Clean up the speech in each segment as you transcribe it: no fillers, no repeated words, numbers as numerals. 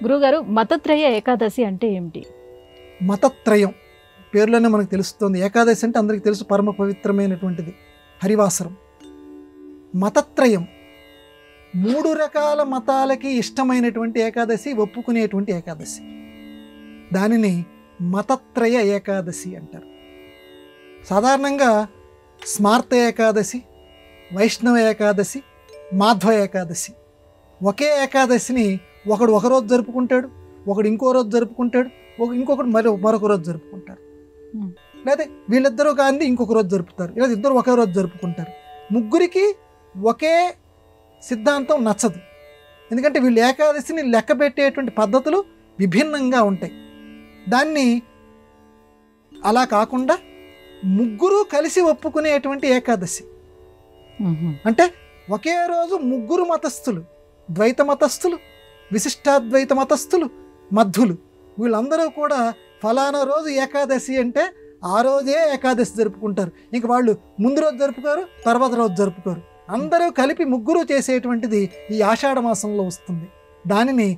గురుగారు మతత్రయ ఏకాదశి అంటే ఏమిటి? మతత్రయం పేర్లోనే మనకు తెలుస్తుంది. ఏకాదశి అంటే అందరికీ తెలుసు, పరమ పవిత్రమైనటువంటిది, హరివాసరం. మతత్రయం 3 రకాల మతాలకి ఇష్టమైనటువంటి ఏకాదశి, ఒప్పుకునేటువంటి ఏకాదశి. దానిని మతత్రయ ఏకాదశి అంటారు. సాధారణంగా స్మార్త ఏకాదశి, వైష్ణవ ఏకాదశి, మాధ్వ ఏకాదశి, ఒకే ఏకాదశిని ఒకడు ఒకరోజు జరుపుకుంటాడు, ఒకడు ఇంకో రోజు జరుపుకుంటాడు, ఇంకొకటి మరొక రోజు జరుపుకుంటారు. లేదా వీళ్ళిద్దరూ కానీ ఇంకొక రోజు జరుపుతారు, లేదా ఇద్దరు ఒకే రోజు జరుపుకుంటారు. ముగ్గురికి ఒకే సిద్ధాంతం నచ్చదు. ఎందుకంటే వీళ్ళు ఏకాదశిని లెక్క పెట్టేటువంటి పద్ధతులు విభిన్నంగా ఉంటాయి. దాన్ని అలా కాకుండా ముగ్గురు కలిసి ఒప్పుకునేటువంటి ఏకాదశి అంటే ఒకే రోజు ముగ్గురు మతస్థులు, ద్వైత మతస్థులు, విశిష్టాద్వైత మతస్థులు, మధ్వులు, వీళ్ళందరూ కూడా ఫలానా రోజు ఏకాదశి అంటే ఆ రోజే ఏకాదశి జరుపుకుంటారు. ఇంక వాళ్ళు ముందు రోజు జరుపుకోరు, తర్వాత రోజు జరుపుకోరు. అందరూ కలిపి ముగ్గురు చేసేటువంటిది ఈ ఆషాఢ మాసంలో వస్తుంది. దానిని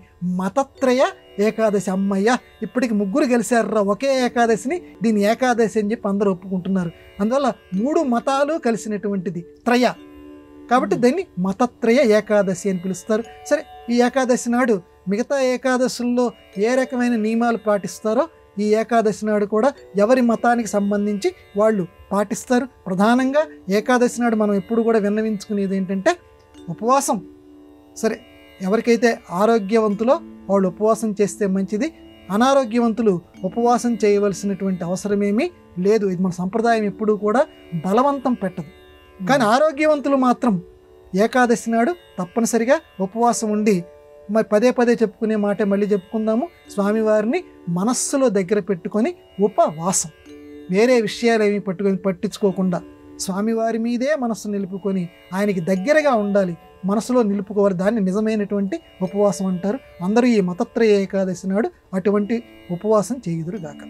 మతత్రయ ఏకాదశి. అమ్మయ్య, ఇప్పటికి ముగ్గురు కలిశారురా ఒకే ఏకాదశిని, దీని ఏకాదశి అని చెప్పి అందరూ ఒప్పుకుంటున్నారు. అందువల్ల 3 మతాలు కలిసినటువంటిది త్రయ కాబట్టి దీన్ని మతత్రయ ఏకాదశి అని పిలుస్తారు. సరే, ఈ ఏకాదశి నాడు మిగతా ఏకాదశుల్లో ఏ రకమైన నియమాలు పాటిస్తారో ఈ ఏకాదశి నాడు కూడా ఎవరి మతానికి సంబంధించి వాళ్ళు పాటిస్తారు. ప్రధానంగా ఏకాదశి నాడు మనం ఎప్పుడు కూడా విన్నవించుకునేది ఏంటంటే ఉపవాసం. సరే, ఎవరికైతే ఆరోగ్యవంతులో వాళ్ళు ఉపవాసం చేస్తే మంచిది. అనారోగ్యవంతులు ఉపవాసం చేయవలసినటువంటి అవసరమేమీ లేదు. ఇది మన సంప్రదాయం ఎప్పుడూ కూడా బలవంతం పెట్టదు. కానీ ఆరోగ్యవంతులు మాత్రం ఏకాదశి నాడు తప్పనిసరిగా ఉపవాసం ఉండి, మరి పదే పదే చెప్పుకునే మాట మళ్ళీ చెప్పుకుందాము, స్వామివారిని మనస్సులో దగ్గర పెట్టుకొని ఉపవాసం, వేరే విషయాలు ఏమీ పట్టించుకోకుండా స్వామివారి మీదే మనస్సు నిలుపుకొని ఆయనకి దగ్గరగా ఉండాలి, మనసులో నిలుపుకోవాలి. దాన్ని నిజమైనటువంటి ఉపవాసం అంటారు. అందరూ ఈ మతత్రయ ఏకాదశి నాడు అటువంటి ఉపవాసం చేయుదురుగాక.